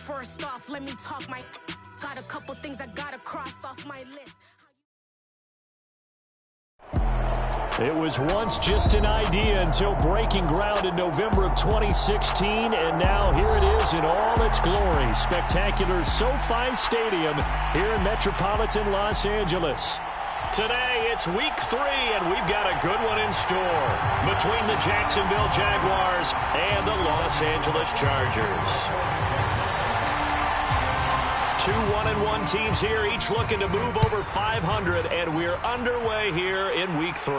First off, let me talk my. Got a couple things I gotta cross off my list. It was once just an idea until breaking ground in November of 2016, and now here it is in all its glory. Spectacular SoFi Stadium here in metropolitan Los Angeles. Today, it's week 3, and we've got a good one in store between the Jacksonville Jaguars and the Los Angeles Chargers. Two 1-1 teams here, each looking to move over 500, and we're underway here in week 3.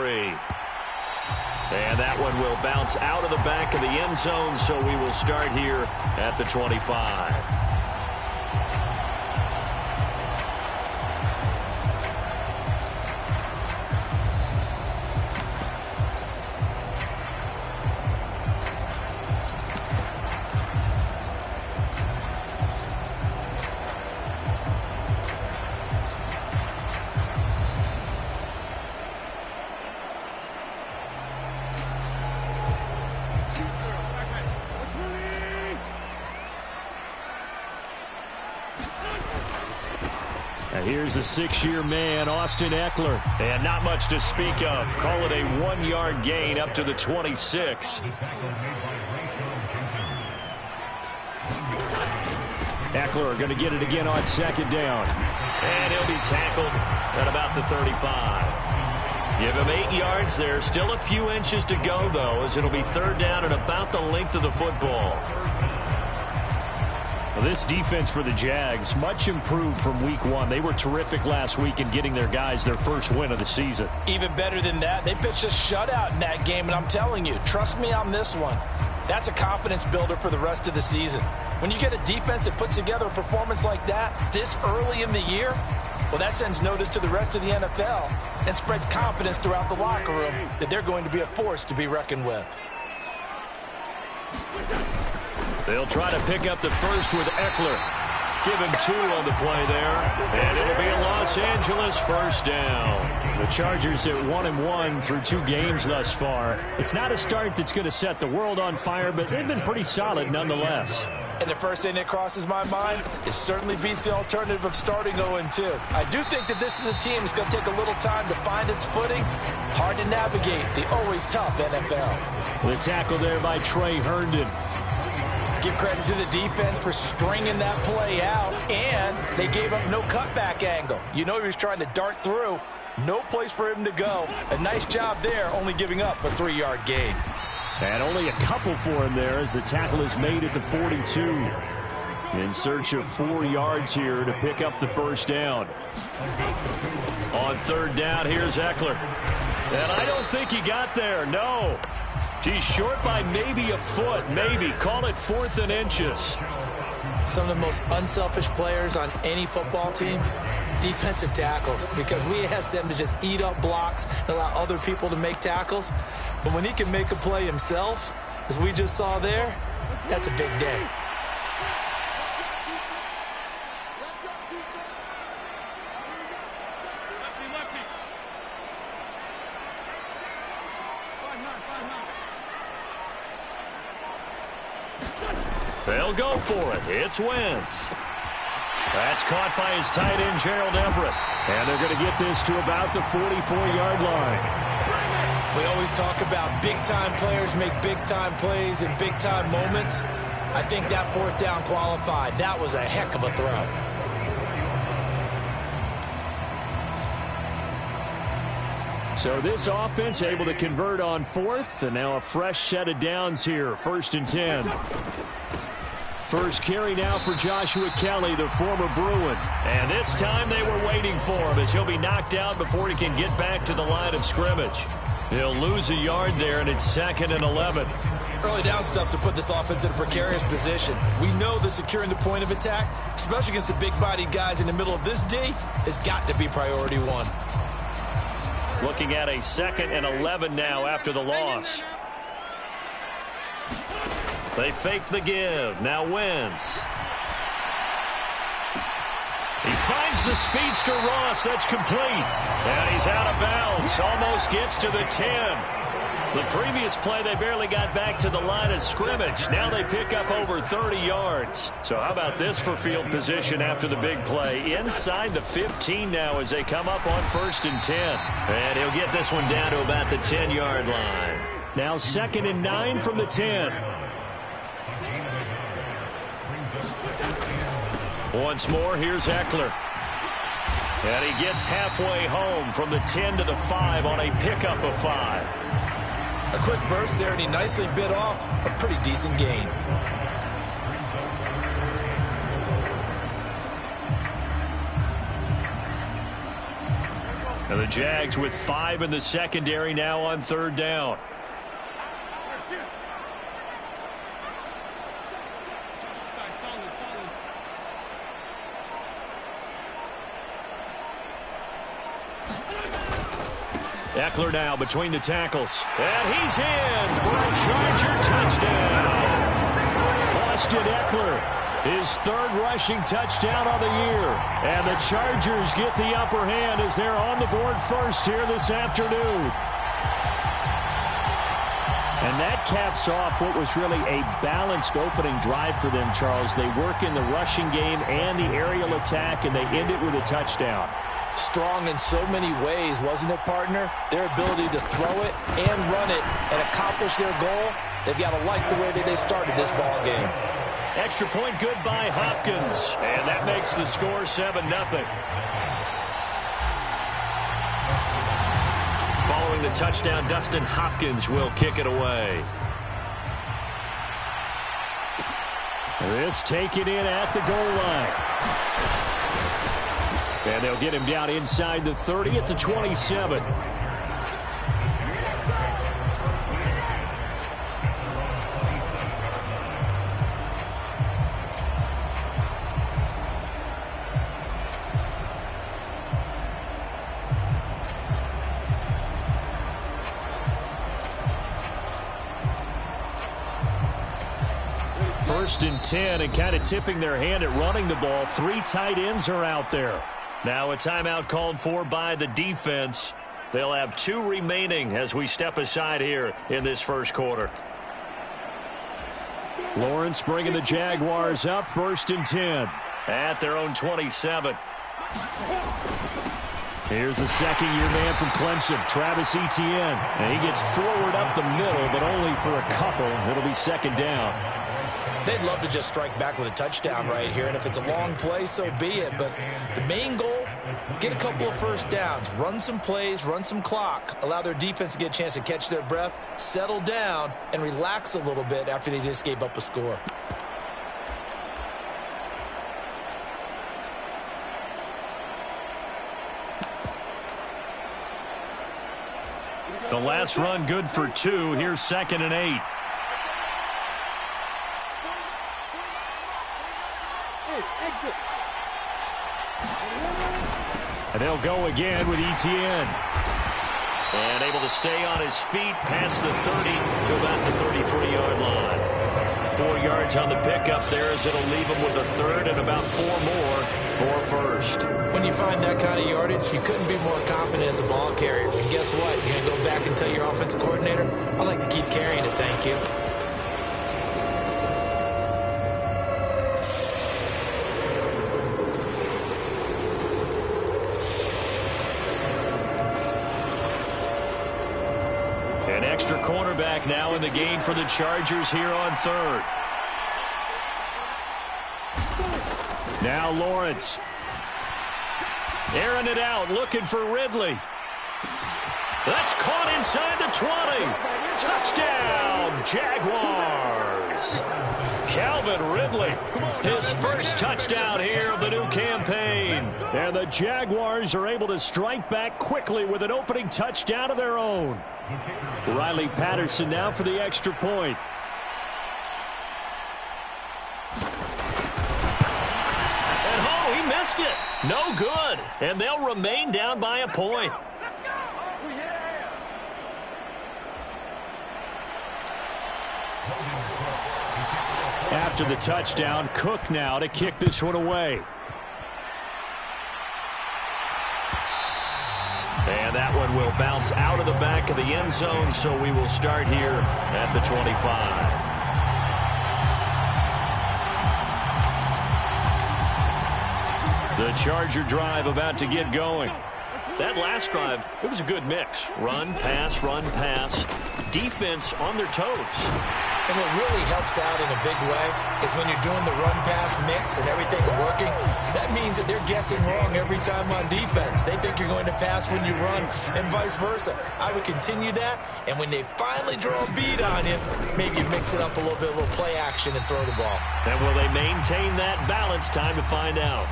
And that one will bounce out of the back of the end zone, so we will start here at the 25. Here's a 6-year man, Austin Eckler. And not much to speak of. Call it a 1-yard gain up to the 26. Eckler going to get it again on second down. And he'll be tackled at about the 35. Give him 8 yards there. Still a few inches to go, though, as it'll be third down and about the length of the football. Well, this defense for the Jags, much improved from week 1. They were terrific last week in getting their guys their first win of the season. Even better than that, they pitched a shutout in that game, and I'm telling you, trust me on this one. That's a confidence builder for the rest of the season. When you get a defense that puts together a performance like that this early in the year, well, that sends notice to the rest of the NFL and spreads confidence throughout the locker room that they're going to be a force to be reckoned with. They'll try to pick up the first with Eckler. Give him 2 on the play there. And it'll be a Los Angeles first down. The Chargers at 1-1 through 2 games thus far. It's not a start that's going to set the world on fire, but they've been pretty solid nonetheless. And the first thing that crosses my mind, it certainly beats the alternative of starting 0-2. I do think that this is a team that's going to take a little time to find its footing. Hard to navigate the always tough NFL. The tackle there by Trey Herndon. Give credit to the defense for stringing that play out, and they gave up no cutback angle. You know he was trying to dart through. No place for him to go. A nice job there, only giving up a 3-yard gain. And only a couple for him there as the tackle is made at the 42. In search of 4 yards here to pick up the first down. On third down, here's Eckler. And I don't think he got there, no. He's short by maybe a foot, maybe. Call it 4th and inches. Some of the most unselfish players on any football team, defensive tackles, because we ask them to just eat up blocks and allow other people to make tackles. But when he can make a play himself, as we just saw there, that's a big day. They'll go for it. It's Wentz. That's caught by his tight end, Gerald Everett. And they're going to get this to about the 44-yard line. We always talk about big-time players make big-time plays in big-time moments. I think that 4th down qualified. That was a heck of a throw. So this offense able to convert on 4th, and now a fresh set of downs here. 1st and 10. First carry now for Joshua Kelly, the former Bruin. And this time they were waiting for him as he'll be knocked out before he can get back to the line of scrimmage. He'll lose a yard there, and it's 2nd and 11. Early down stuff's to put this offense in a precarious position. We know that securing the point of attack, especially against the big-bodied guys in the middle of this D, has got to be priority 1. Looking at a 2nd and 11 now after the loss. They fake the give. Now Wentz. He finds the speedster Ross. That's complete. And he's out of bounds. Almost gets to the 10. The previous play, they barely got back to the line of scrimmage. Now they pick up over 30 yards. So how about this for field position after the big play? Inside the 15 now as they come up on 1st and 10. And he'll get this one down to about the 10-yard line. Now 2nd and 9 from the 10. Once more, here's Eckler. And he gets halfway home from the 10 to the 5 on a pickup of 5. A quick burst there, and he nicely bit off a pretty decent gain. And the Jags with 5 in the secondary now on 3rd down. Eckler now between the tackles. And he's in for a Charger touchdown. Austin Eckler, his 3rd rushing touchdown of the year. And the Chargers get the upper hand as they're on the board first here this afternoon. And that caps off what was really a balanced opening drive for them, Charles. They work in the rushing game and the aerial attack, and they end it with a touchdown. Strong in so many ways, wasn't it, partner? Their ability to throw it and run it and accomplish their goal, they've got to like the way that they started this ball game. Extra point good by Hopkins, and that makes the score 7-0. Following the touchdown, Dustin Hopkins will kick it away. This taken in at the goal line. And they'll get him down inside the 30 at the 27. First and 10, and kind of tipping their hand at running the ball. 3 tight ends are out there. Now a timeout called for by the defense. They'll have 2 remaining as we step aside here in this first quarter. Lawrence bringing the Jaguars up 1st and 10 at their own 27. Here's the second-year man from Clemson, Travis Etienne. And he gets forward up the middle, but only for a couple. It'll be 2nd down. They'd love to just strike back with a touchdown right here, and if it's a long play, so be it. But the main goal, get a couple of first downs, run some plays, run some clock, allow their defense to get a chance to catch their breath, settle down, and relax a little bit after they just gave up a score. The last run good for 2. Here's 2nd and 8. And they'll go again with Etienne. And able to stay on his feet past the 30 to about the 33-yard line. 4 yards on the pickup there as it'll leave him with a 3rd and about 4 more for 1st. When you find that kind of yardage, you couldn't be more confident as a ball carrier. And guess what? You're going to go back and tell your offensive coordinator, I'd like to keep carrying it, thank you. Extra cornerback now in the game for the Chargers here on 3rd. Now Lawrence. Airing it out, looking for Ridley. That's caught inside the 20. Touchdown, Jaguars. Calvin Ridley, his first touchdown here of the new campaign. And the Jaguars are able to strike back quickly with an opening touchdown of their own. Riley Patterson now for the extra point. And oh, he missed it. No good. And they'll remain down by a point. After the touchdown, Cook now to kick this one away. And that one will bounce out of the back of the end zone, so we will start here at the 25. The Charger drive about to get going. That last drive, it was a good mix. Run, pass, defense on their toes. And what really helps out in a big way is when you're doing the run-pass mix and everything's working, that means that they're guessing wrong every time on defense. They think you're going to pass when you run and vice versa. I would continue that, and when they finally draw a bead on you, maybe you mix it up a little bit, a little play action and throw the ball. And will they maintain that balance? Time to find out.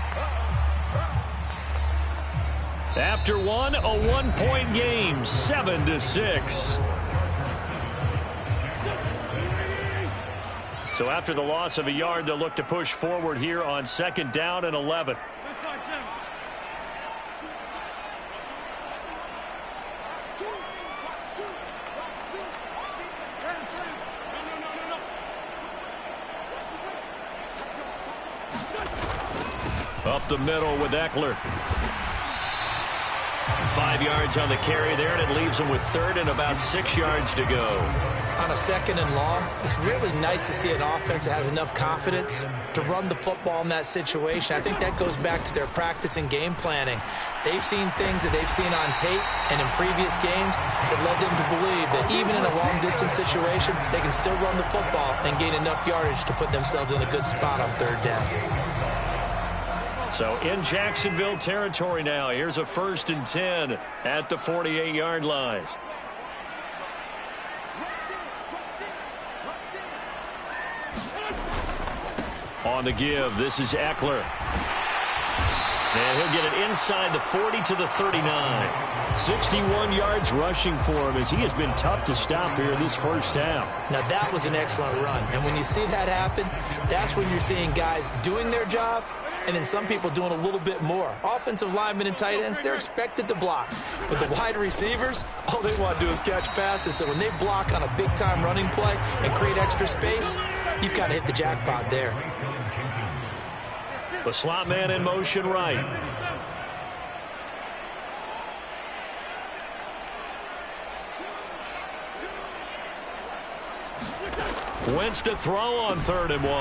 After one, a one-point game, 7-6. So after the loss of a yard, they'll look to push forward here on 2nd down and 11. Up the middle with Eckler. 5 yards on the carry there, and it leaves them with 3rd and about 6 yards to go. On a 2nd and long, it's really nice to see an offense that has enough confidence to run the football in that situation. I think that goes back to their practice and game planning. They've seen things that they've seen on tape and in previous games that led them to believe that even in a long-distance situation, they can still run the football and gain enough yardage to put themselves in a good spot on 3rd down. So in Jacksonville territory now, here's a 1st and 10 at the 48-yard line. On the give, this is Eckler. And he'll get it inside the 40 to the 39. 61 yards rushing for him as he has been tough to stop here this first half. Now that was an excellent run. And when you see that happen, that's when you're seeing guys doing their job and then some people doing a little bit more. Offensive linemen and tight ends, they're expected to block. But the wide receivers, all they want to do is catch passes. So when they block on a big-time running play and create extra space, you've got to hit the jackpot there. The slot man in motion right. Wentz to throw on 3rd and 1.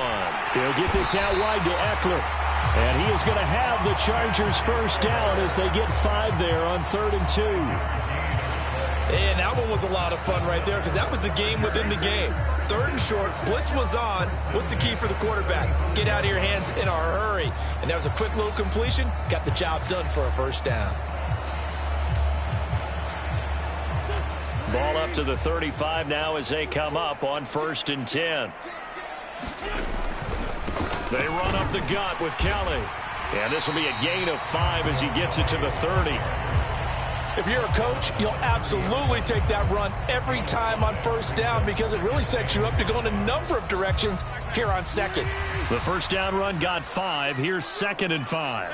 He'll get this out wide to Eckler. And he is going to have the Chargers first down as they get 5 there on 3rd and 2. And that one was a lot of fun right there because that was the game within the game. 3rd and short, blitz was on. What's the key for the quarterback? Get out of your hands in a hurry. And that was a quick little completion. Got the job done for a first down. Ball up to the 35 now as they come up on 1st and 10. They run up the gut with Kelly. And this will be a gain of 5 as he gets it to the 30. If you're a coach, you'll absolutely take that run every time on first down because it really sets you up to go in a number of directions here on 2nd. The first down run got 5. Here's 2nd and 5.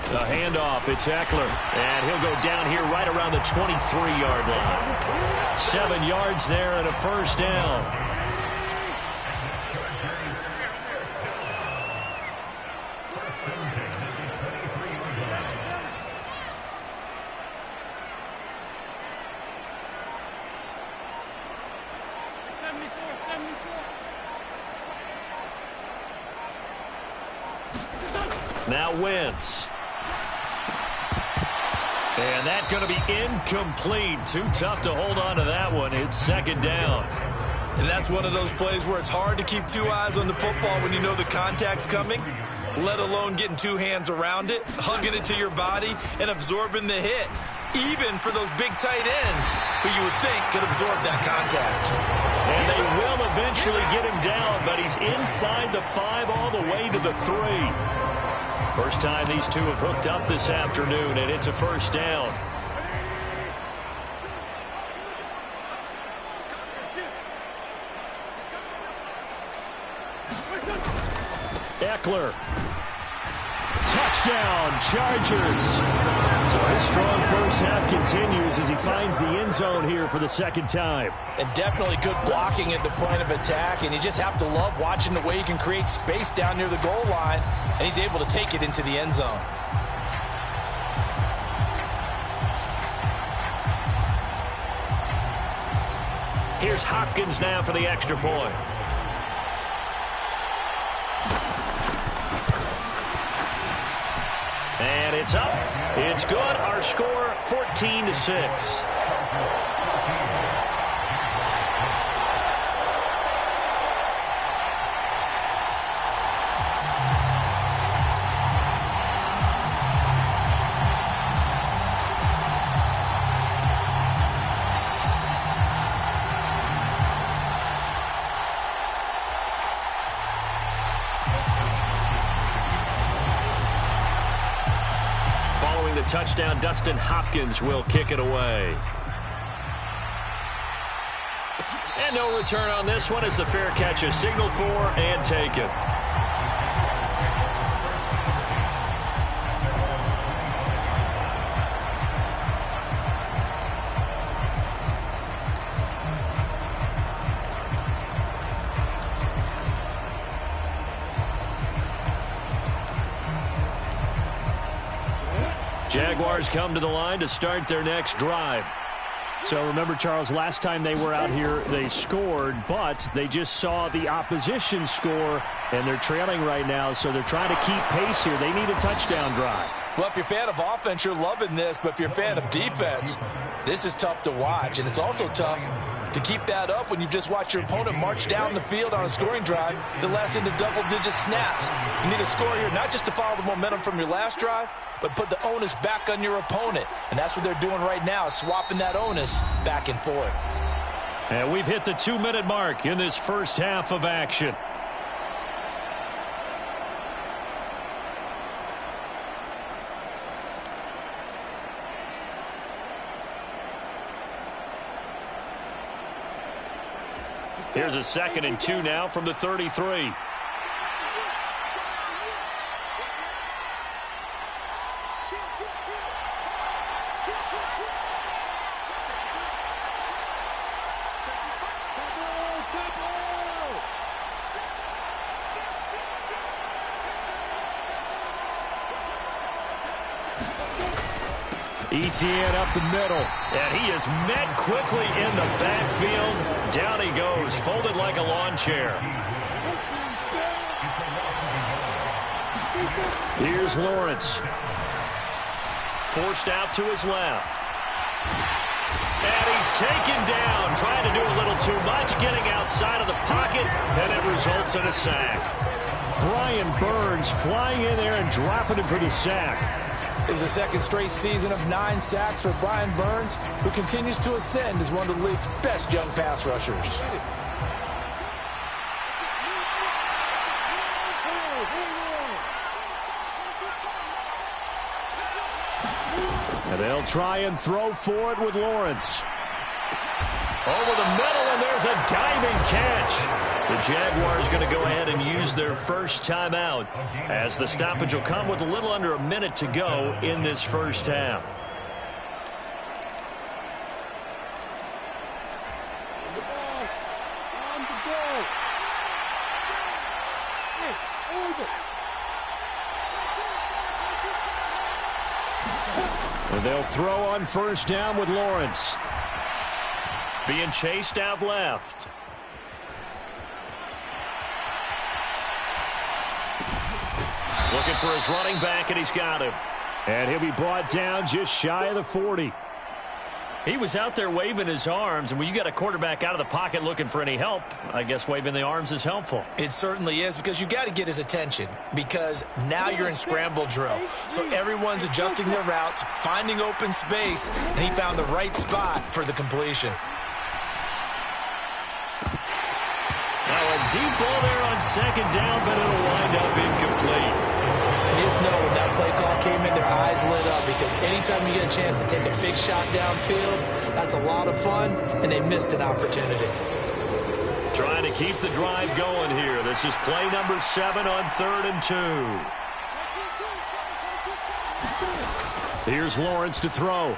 The handoff, it's Eckler. And he'll go down here right around the 23-yard line. 7 yards there and a first down. Now Wentz. And that's going to be incomplete. Too tough to hold on to that one. It's 2nd down. And that's one of those plays where it's hard to keep 2 eyes on the football when you know the contact's coming, let alone getting 2 hands around it, hugging it to your body, and absorbing the hit, even for those big tight ends who you would think could absorb that contact. And they will eventually get him down, but he's inside the 5 all the way to the 3. First time these two have hooked up this afternoon, and it's a first down. Eckler. Touchdown. Touchdown, Chargers. So his strong first half continues as he finds the end zone here for the second time. And definitely good blocking at the point of attack, and you just have to love watching the way he can create space down near the goal line, and he's able to take it into the end zone. Here's Hopkins now for the extra point. And it's up. It's good. Our score, 14-6. Touchdown, Dustin Hopkins will kick it away. And no return on this one as the fair catch is signaled for and taken. Jaguars come to the line to start their next drive. So remember, Charles, last time they were out here, they scored, but they just saw the opposition score, and they're trailing right now, so they're trying to keep pace here. They need a touchdown drive. Well, if you're a fan of offense, you're loving this, but if you're a fan of defense, this is tough to watch, and it's also tough to keep that up when you've just watched your opponent march down the field on a scoring drive that lasts into double-digit snaps. You need a score here not just to follow the momentum from your last drive, but put the onus back on your opponent. And that's what they're doing right now, swapping that onus back and forth. And we've hit the 2-minute mark in this first half of action. Here's a 2nd and 2 now from the 33. Etienne up the middle, and he is met quickly in the backfield. Down he goes, folded like a lawn chair. Here's Lawrence. Forced out to his left. And he's taken down, trying to do a little too much, getting outside of the pocket, and it results in a sack. Brian Burns flying in there and dropping him for the sack. It was the second straight season of 9 sacks for Brian Burns, who continues to ascend as one of the league's best young pass rushers. And they'll try and throw for it with Lawrence. Over the middle, and there's a diving catch. The Jaguars going to go ahead and use their first timeout as the stoppage will come with a little under a minute to go in this first half. And they'll throw on first down with Lawrence. Being chased out left. Looking for his running back, and he's got him. And he'll be brought down just shy of the 40. He was out there waving his arms, and when you got a quarterback out of the pocket looking for any help, I guess waving the arms is helpful. It certainly is, because you got to get his attention, because now you're in scramble drill. So everyone's adjusting their routes, finding open space, and he found the right spot for the completion. Now a deep ball there on second down, but it'll wind up incomplete. You just know when that play call came in, their eyes lit up, because anytime you get a chance to take a big shot downfield, that's a lot of fun, and they missed an opportunity. Trying to keep the drive going here. This is play number 7 on 3rd and 2. Here's Lawrence to throw.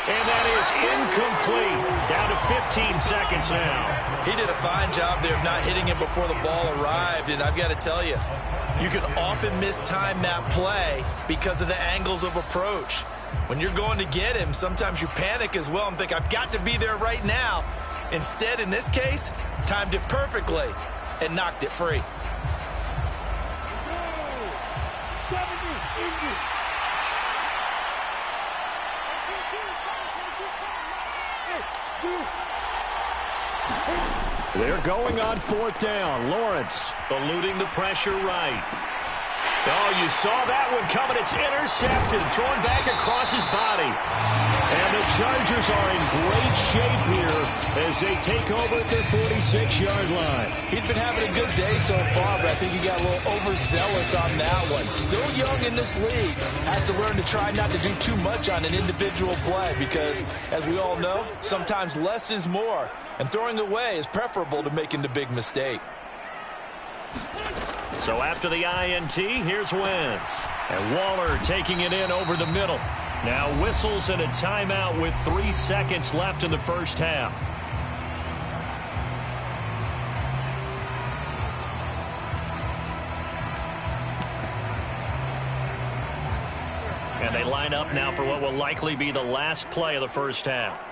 And that is incomplete. Down to 15 seconds now. He did a fine job there of not hitting it before the ball arrived. And I've got to tell you, you can often mistime that play because of the angles of approach. When you're going to get him, sometimes you panic as well and think, I've got to be there right now. Instead, in this case, timed it perfectly and knocked it free. They're going on 4th down. Lawrence eluding the pressure right. Oh, you saw that one coming. It's intercepted, thrown back across his body. And the Chargers are in great shape here as they take over at their 46-yard line. He's been having a good day so far, but I think he got a little overzealous on that one. Still young in this league. Has to learn to try not to do too much on an individual play because, as we all know, sometimes less is more. And throwing away is preferable to making the big mistake. So after the INT, here's Wentz. And Waller taking it in over the middle. Now whistles and a timeout with 3 seconds left in the first half. And they line up now for what will likely be the last play of the first half.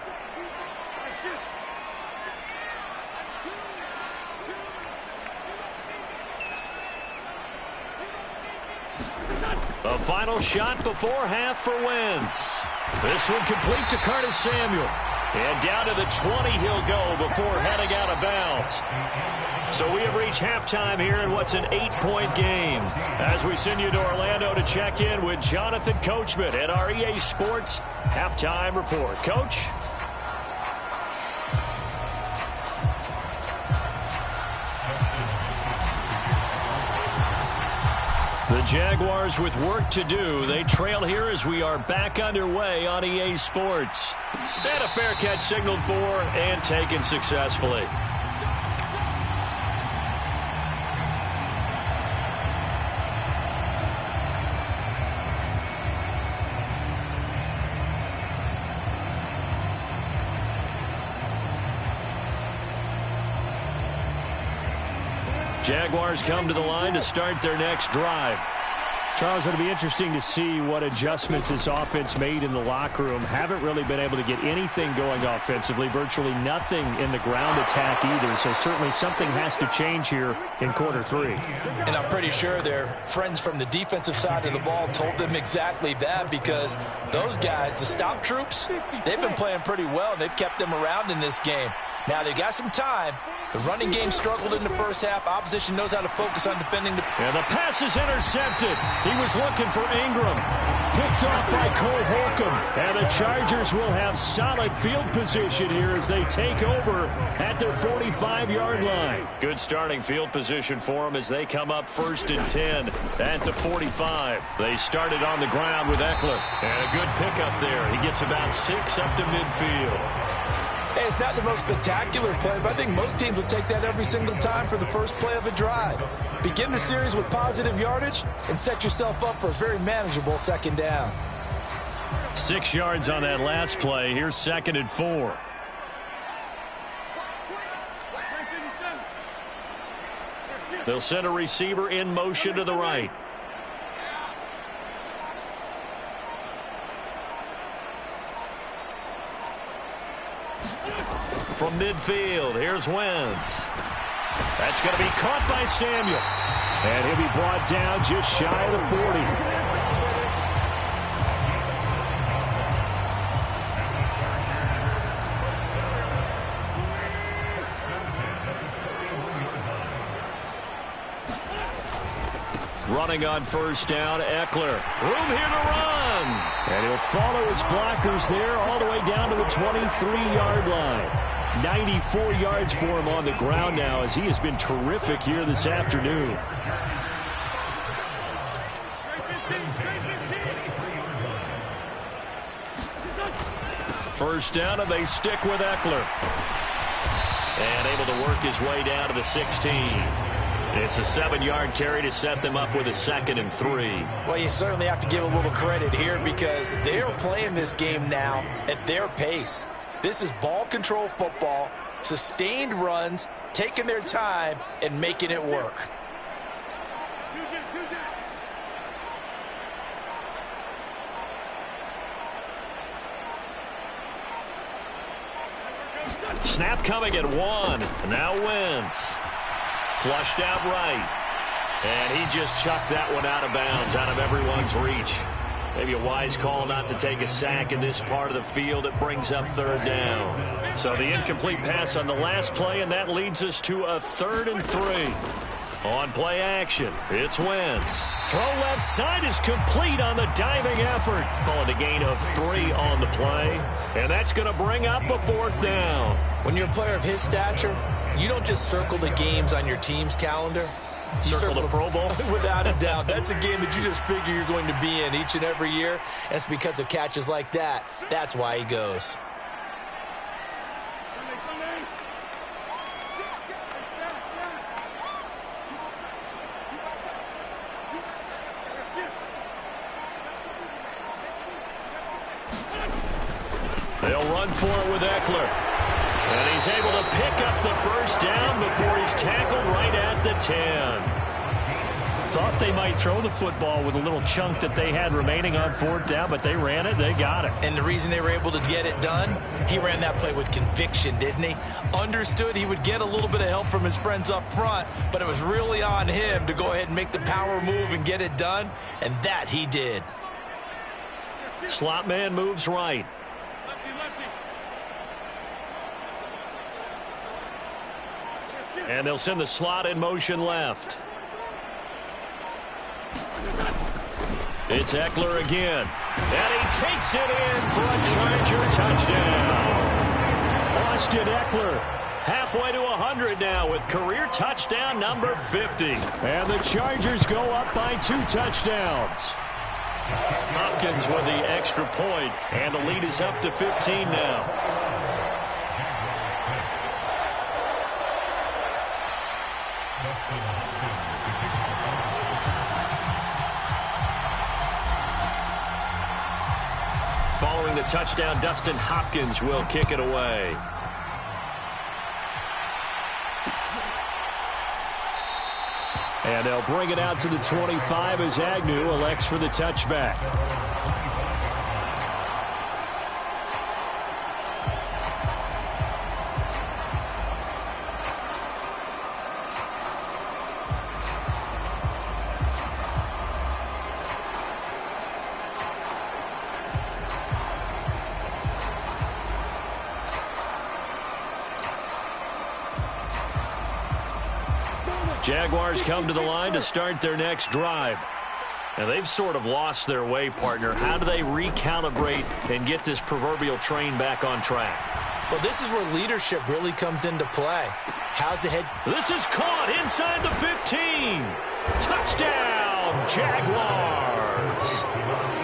The final shot before half for Wentz. This one complete to Curtis Samuel. And down to the 20 he'll go before heading out of bounds. So we have reached halftime here in what's an 8-point game. As we send you to Orlando to check in with Jonathan Coachman at our EA Sports Halftime Report. Coach? The Jaguars with work to do. They trail here as we are back underway on EA Sports. And a fair catch signaled for and taken successfully. Jaguars come to the line to start their next drive. Charles, it'll be interesting to see what adjustments this offense made in the locker room. Haven't really been able to get anything going offensively, virtually nothing in the ground attack either. So certainly something has to change here in quarter 3. And I'm pretty sure their friends from the defensive side of the ball told them exactly that, because those guys, the stop troops, they've been playing pretty well. They've kept them around in this game. Now they've got some time. The running game struggled in the first half. Opposition knows how to focus on defending. And the pass is intercepted. He was looking for Ingram. Picked off by Cole Holcomb. And the Chargers will have solid field position here as they take over at their 45-yard line. Good starting field position for them as they come up 1st and 10 at the 45. They started on the ground with Eckler. And a good pickup there. He gets about 6 up to midfield. Hey, it's not the most spectacular play, but I think most teams will take that every single time for the first play of a drive. Begin the series with positive yardage and set yourself up for a very manageable second down. 6 yards on that last play. Here's 2nd and 4. They'll send a receiver in motion to the right. From midfield, here's Wentz. That's going to be caught by Samuel. And he'll be brought down just shy of the 40. Running on 1st down, Eckler. Room here to run. And he'll follow his blockers there all the way down to the 23-yard line. 94 yards for him on the ground now as he has been terrific here this afternoon. First down, and they stick with Eckler. And able to work his way down to the 16. It's a 7-yard carry to set them up with a 2nd and 3. Well, you certainly have to give a little credit here because they are playing this game now at their pace. This is ball control football, sustained runs, taking their time, and making it work. Snap coming at 1. Now Wentz. Flushed out right. And he just chucked that one out of bounds, out of everyone's reach. Maybe a wise call not to take a sack in this part of the field. It brings up 3rd down. So the incomplete pass on the last play, and that leads us to a 3rd and 3. On play action, it's Wentz. Throw left side is complete on the diving effort. Calling a gain of 3 on the play. And that's going to bring up a 4th down. When you're a player of his stature, you don't just circle the games on your team's calendar. You circle the Pro Bowl? Without a doubt. That's a game that you just figure you're going to be in each and every year. And it's because of catches like that. That's why he goes. They'll run for it with Eckler. And he's able to pick up the 1st down before he's tackled right at the 10. Thought they might throw the football with a little chunk that they had remaining on 4th down, but they ran it. They got it. And the reason they were able to get it done, he ran that play with conviction, didn't he? Understood he would get a little bit of help from his friends up front, but it was really on him to go ahead and make the power move and get it done, and that he did. Slot man moves right. And they'll send the slot in motion left. It's Eckler again. And he takes it in for a Charger touchdown. Austin Eckler halfway to 100 now with career touchdown number 50. And the Chargers go up by 2 touchdowns. Hopkins with the extra point, and the lead is up to 15 now. Following the touchdown, Dustin Hopkins will kick it away. And they'll bring it out to the 25 as Agnew elects for the touchback. Jaguars come to the line to start their next drive. And they've sort of lost their way, partner. How do they recalibrate and get this proverbial train back on track? Well, this is where leadership really comes into play. How's the head? This is caught inside the 15. Touchdown, Jaguars.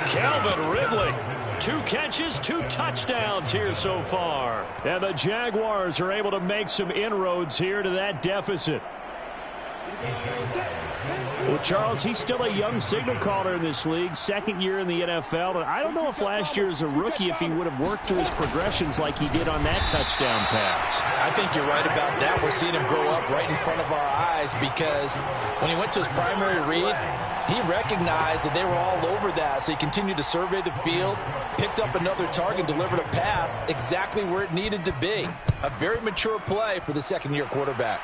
Calvin Ridley. 2 catches, 2 touchdowns here so far. And the Jaguars are able to make some inroads here to that deficit. Well, Charles, he's still a young signal caller in this league, 2nd year in the NFL. And I don't know if last year as a rookie if he would have worked through his progressions like he did on that touchdown pass. I think you're right about that. We're seeing him grow up right in front of our eyes because when he went to his primary read, he recognized that they were all over that. So he continued to survey the field, picked up another target, delivered a pass exactly where it needed to be. A very mature play for the 2nd-year quarterback.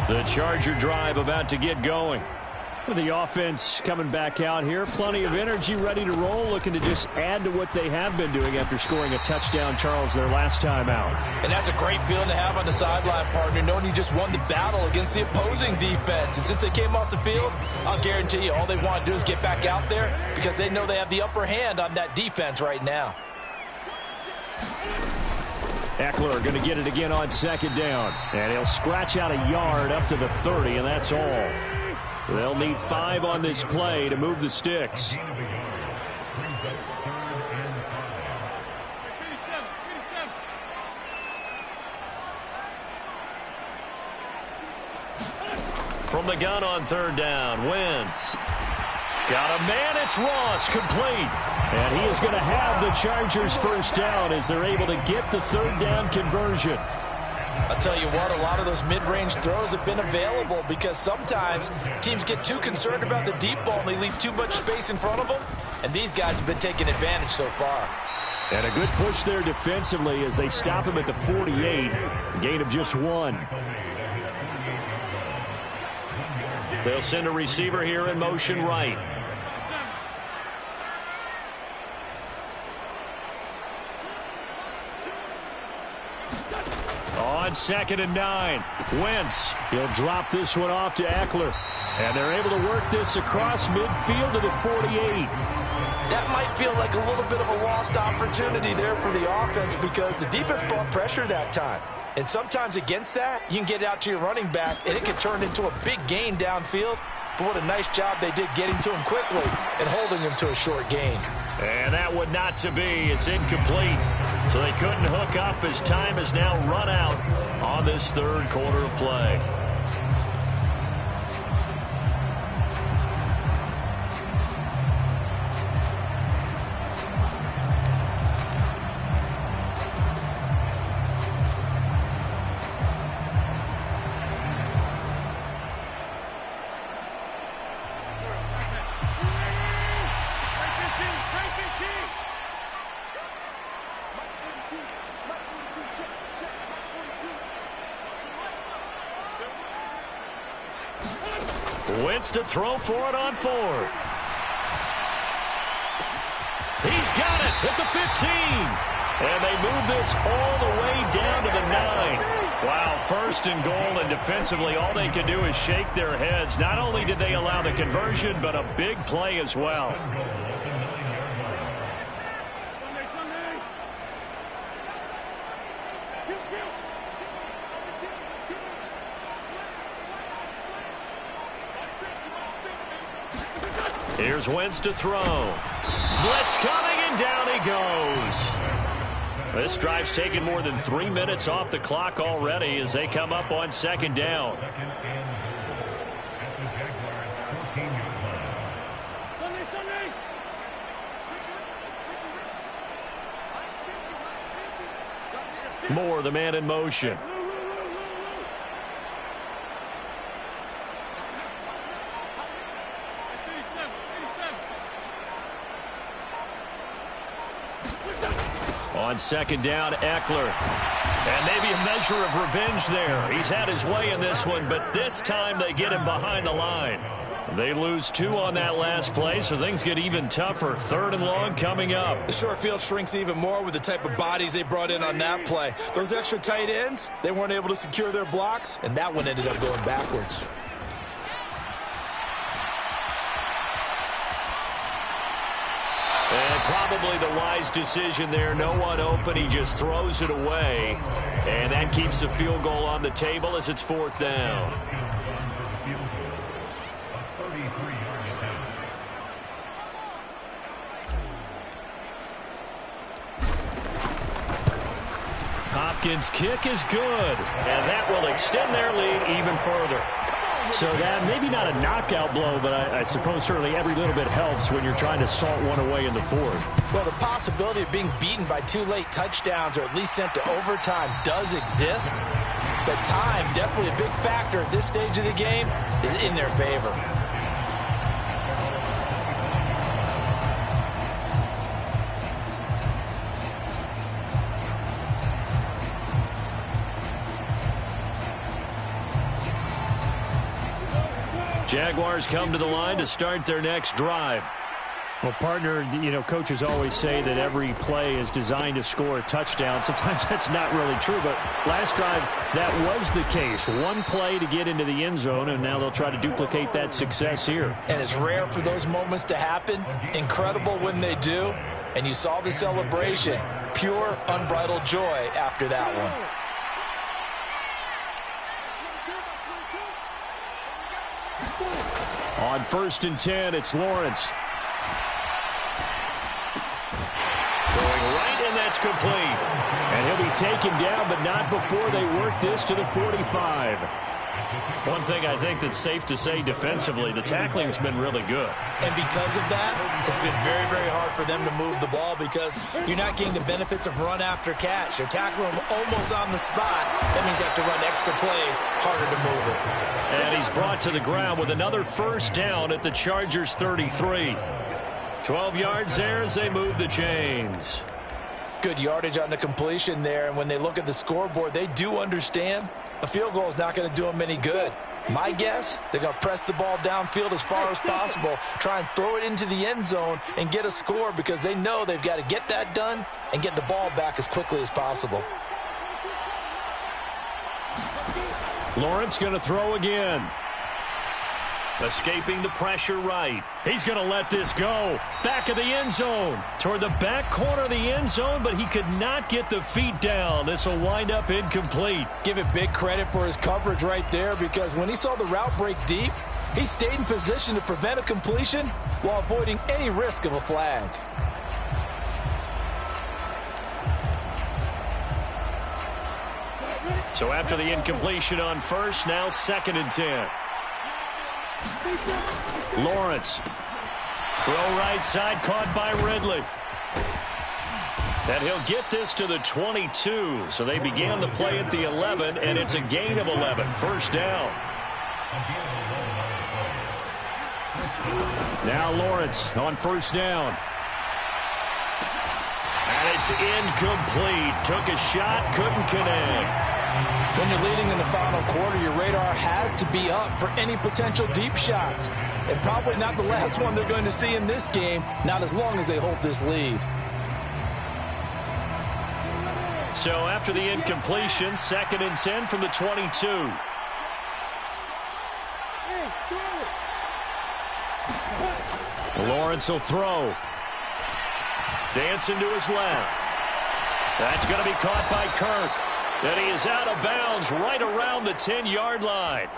The Charger drive about to get going. With the offense coming back out here, plenty of energy, ready to roll, looking to just add to what they have been doing after scoring a touchdown, Charles, their last time out. And that's a great feeling to have on the sideline, partner, knowing you just won the battle against the opposing defense. And since they came off the field, I'll guarantee you all they want to do is get back out there because they know they have the upper hand on that defense right now. Eckler going to get it again on 2nd down. And he'll scratch out a yard up to the 30, and that's all. They'll need 5 on this play to move the sticks. From the gun on third down, Wentz. Got a man, it's Ross, complete. And he is going to have the Chargers first down as they're able to get the third down conversion. I'll tell you what, a lot of those mid-range throws have been available because sometimes teams get too concerned about the deep ball and they leave too much space in front of them. And these guys have been taking advantage so far. And a good push there defensively as they stop him at the 48. A gain of just 1. They'll send a receiver here in motion right. On 2nd and 9, Wentz. He'll drop this one off to Eckler. And they're able to work this across midfield to the 48. That might feel like a little bit of a lost opportunity there for the offense because the defense brought pressure that time. And sometimes against that, you can get it out to your running back, and it can turn into a big gain downfield. But what a nice job they did getting to him quickly and holding him to a short gain. And that would not to be. It's incomplete. So they couldn't hook up as time has now run out on this third quarter of play. Wentz to throw for it on 4th. He's got it at the 15. And they move this all the way down to the 9. Wow, 1st and goal, and defensively all they can do is shake their heads. Not only did they allow the conversion, but a big play as well. Here's Wentz to throw. Blitz coming, and down he goes. This drive's taken more than 3 minutes off the clock already as they come up on 2nd down. Moore, the man in motion. On 2nd down, Eckler. And maybe a measure of revenge there. He's had his way in this one, but this time they get him behind the line. They lose 2 on that last play, so things get even tougher. 3rd and long coming up. The short field shrinks even more with the type of bodies they brought in on that play. Those extra tight ends, they weren't able to secure their blocks, and that one ended up going backwards. And probably the wise decision there. No one open. He just throws it away. And that keeps the field goal on the table as it's 4th down. Hopkins' kick is good. And that will extend their lead even further. So that maybe not a knockout blow, but I suppose certainly every little bit helps when you're trying to salt one away in the 4th. Well, the possibility of being beaten by 2 late touchdowns or at least sent to overtime does exist. But time, definitely a big factor at this stage of the game, is in their favor. Jaguars come to the line to start their next drive. Well, partner, you know, coaches always say that every play is designed to score a touchdown. Sometimes that's not really true, but last drive, that was the case. 1 play to get into the end zone, and now they'll try to duplicate that success here. And it's rare for those moments to happen. Incredible when they do. And you saw the celebration. Pure, unbridled joy after that one. On 1st and 10, it's Lawrence. Throwing right, and that's complete. And he'll be taken down, but not before they work this to the 45. One thing I think that's safe to say defensively, the tackling's been really good. And because of that, it's been very, very hard for them to move the ball because you're not getting the benefits of run after catch. You're tackling them almost on the spot. That means you have to run extra plays, harder to move it. And he's brought to the ground with another first down at the Chargers' 33. 12 yards there as they move the chains. Good yardage on the completion there, and when they look at the scoreboard, they do understand a field goal is not going to do them any good. My guess, they're going to press the ball downfield as far as possible, try and throw it into the end zone and get a score because they know they've got to get that done and get the ball back as quickly as possible. Lawrence going to throw again. Escaping the pressure right. He's going to let this go. Back of the end zone. Toward the back corner of the end zone, but he could not get the feet down. This will wind up incomplete. Give it big credit for his coverage right there because when he saw the route break deep, he stayed in position to prevent a completion while avoiding any risk of a flag. So after the incompletion on first, now 2nd and 10. Lawrence. Throw right side, caught by Ridley. And he'll get this to the 22. So they began the play at the 11, and it's a gain of 11. First down. Now Lawrence on first down. And it's incomplete. Took a shot, couldn't connect. When you're leading in the final quarter, your radar has to be up for any potential deep shots. And probably not the last one they're going to see in this game, not as long as they hold this lead. So after the incompletion, 2nd and 10 from the 22. Lawrence will throw. Dancing to his left. That's going to be caught by Kirk. And he is out of bounds right around the 10-yard line.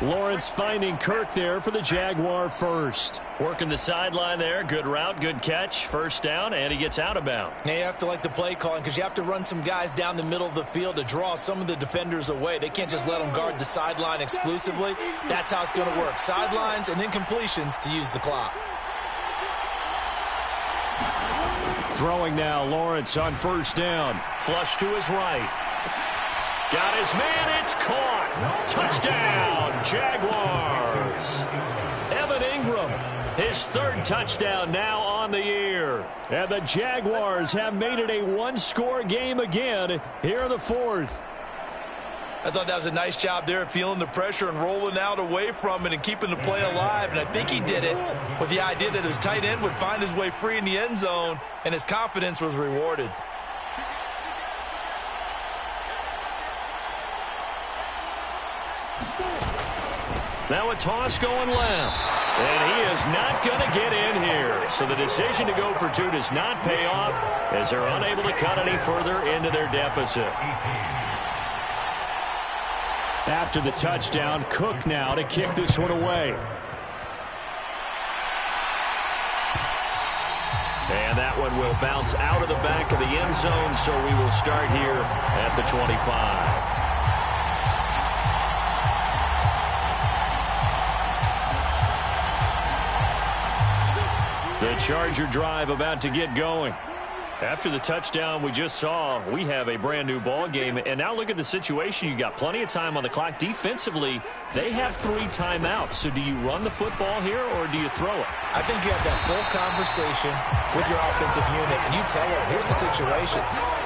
Lawrence finding Kirk there for the Jaguar first. Working the sideline there. Good route, good catch. First down, and he gets out of bounds. Now you have to like the play calling because you have to run some guys down the middle of the field to draw some of the defenders away. They can't just let them guard the sideline exclusively. That's how it's going to work. Sidelines and incompletions to use the clock. Throwing now, Lawrence on first down. Flush to his right. Got his man, it's caught. Touchdown, Jaguars. Evan Ingram, his 3rd touchdown now on the year. And the Jaguars have made it a one-score game again here in the 4th. I thought that was a nice job there, feeling the pressure and rolling out away from it and keeping the play alive. And I think he did it with the idea that his tight end would find his way free in the end zone, and his confidence was rewarded. Now a toss going left. And he is not going to get in here. So the decision to go for 2 does not pay off as they're unable to cut any further into their deficit. After the touchdown, Cook now to kick this one away. And that one will bounce out of the back of the end zone, so we will start here at the 25. The Charger drive about to get going. After the touchdown we just saw, we have a brand new ball game. And now look at the situation. You got plenty of time on the clock. Defensively, they have 3 timeouts. So do you run the football here or do you throw it? I think you have that full conversation with your offensive unit, and you tell them, here's the situation.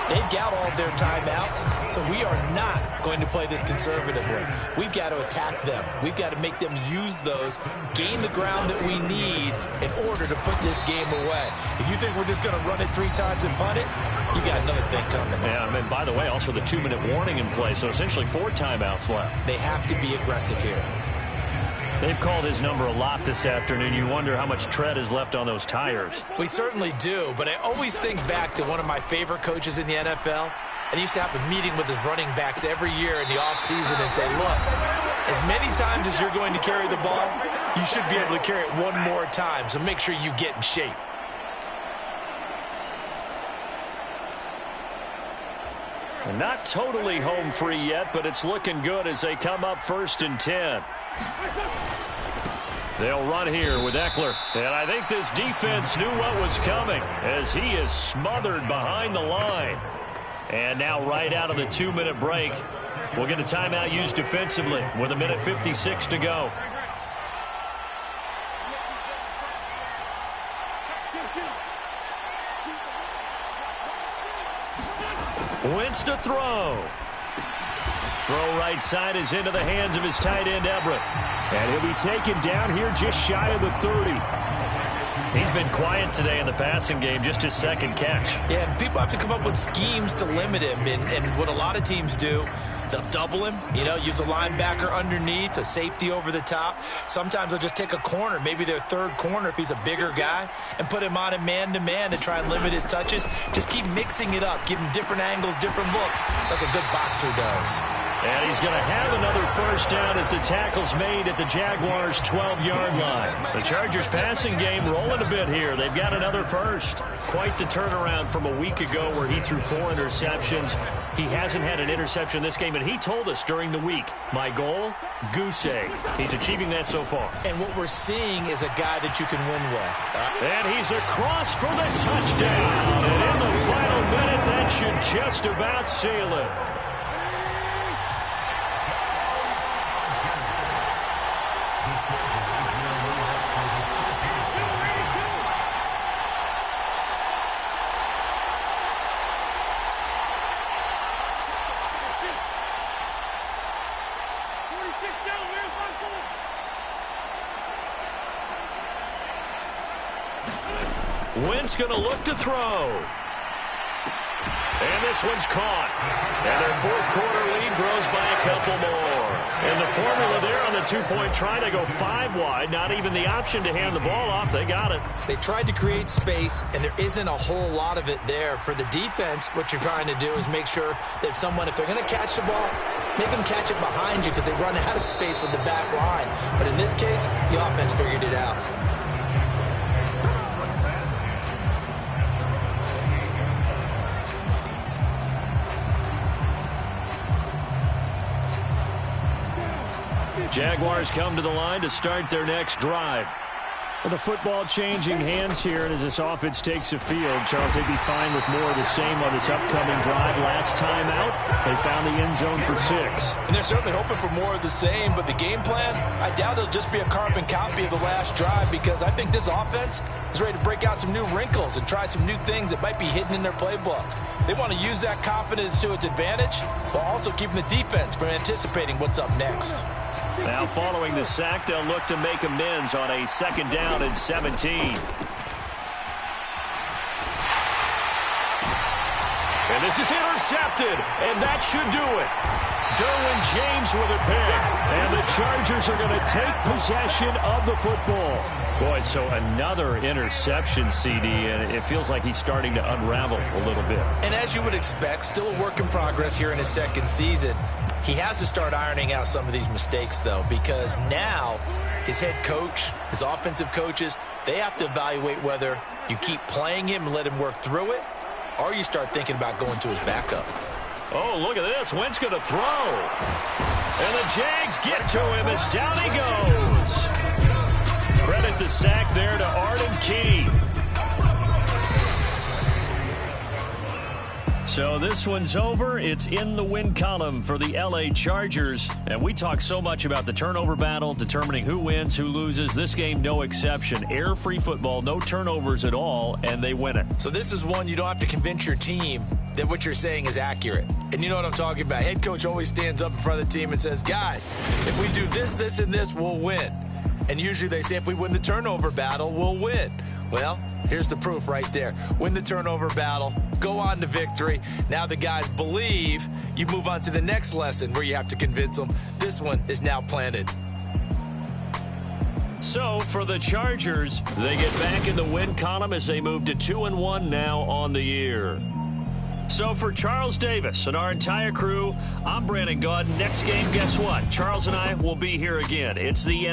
They've got all their timeouts, so we are not going to play this conservatively. We've got to attack them. We've got to make them use those, gain the ground that we need in order to put this game away. If you think we're just going to run it 3 times and punt it, you got another thing coming. Yeah, and by the way, also the 2-minute warning in play, so essentially 4 timeouts left. They have to be aggressive here. They've called his number a lot this afternoon. You wonder how much tread is left on those tires. We certainly do, but I always think back to one of my favorite coaches in the NFL. And he used to have a meeting with his running backs every year in the offseason and say, look, as many times as you're going to carry the ball, you should be able to carry it 1 more time, so make sure you get in shape. And not totally home free yet, but it's looking good as they come up 1st and 10. They'll run here with Eckler. And I think this defense knew what was coming as he is smothered behind the line. And now right out of the 2-minute break, we'll get a timeout used defensively with 1:56 to go. Wentz to throw. Throw right side is into the hands of his tight end, Everett. And he'll be taken down here just shy of the 30. He's been quiet today in the passing game, just his 2nd catch. Yeah, and people have to come up with schemes to limit him. And what a lot of teams do, they'll double him, use a linebacker underneath, a safety over the top. Sometimes they'll just take a corner, maybe their 3rd corner if he's a bigger guy, and put him on a man-to-man to try and limit his touches. Just keep mixing it up, give him different angles, different looks, like a good boxer does. And he's going to have another 1st down as the tackle's made at the Jaguars' 12-yard line. The Chargers' passing game rolling a bit here. They've got another 1st. Quite the turnaround from a week ago where he threw 4 interceptions. He hasn't had an interception this game, and he told us during the week, my goal, goose egg. He's achieving that so far. And what we're seeing is a guy that you can win with. And he's across for the touchdown. And in the final minute, that should just about seal it. Wentz going to look to throw. And this one's caught. And their 4th quarter lead grows by a couple more. And the formula there on the 2-point try to go 5 wide. Not even the option to hand the ball off. They got it. They tried to create space, and there isn't a whole lot of it there. For the defense, what you're trying to do is make sure that if they're going to catch the ball, make them catch it behind you because they run out of space with the back line. But in this case, the offense figured it out. Jaguars come to the line to start their next drive. Well, the football changing hands here, and as this offense takes the field, Charles, they'd be fine with more of the same on this upcoming drive. Last time out, they found the end zone for 6. And they're certainly hoping for more of the same, but the game plan, I doubt it'll just be a carbon copy of the last drive because I think this offense is ready to break out some new wrinkles and try some new things that might be hidden in their playbook. They want to use that confidence to its advantage while also keeping the defense from anticipating what's up next. Now following the sack, they'll look to make amends on a 2nd down and 17. And this is intercepted, and that should do it. Derwin James with a pick. And the Chargers are going to take possession of the football. Boy, so another interception, CD, and it feels like he's starting to unravel a little bit. And as you would expect, still a work in progress here in his 2nd season. He has to start ironing out some of these mistakes, though, because now his head coach, his offensive coaches, they have to evaluate whether you keep playing him and let him work through it, or you start thinking about going to his backup. Oh, look at this. Wentz going to throw. And the Jags get to him as down he goes. Credit the sack there to Arden Key. So this one's over. It's in the win column for the LA Chargers. And we talk so much about the turnover battle, determining who wins, who loses. This game, no exception. Air-free football, no turnovers at all, and they win it. So this is one you don't have to convince your team that what you're saying is accurate. And you know what I'm talking about. Head coach always stands up in front of the team and says, guys, if we do this, this, and this, we'll win. And usually they say if we win the turnover battle, we'll win. Well, here's the proof right there. Win the turnover battle, go on to victory. Now the guys believe. You move on to the next lesson where you have to convince them. This one is now planted. So for the Chargers, they get back in the win column as they move to 2-1 now on the year. So for Charles Davis and our entire crew, I'm Brandon Gaudin. Next game, guess what? Charles and I will be here again. It's the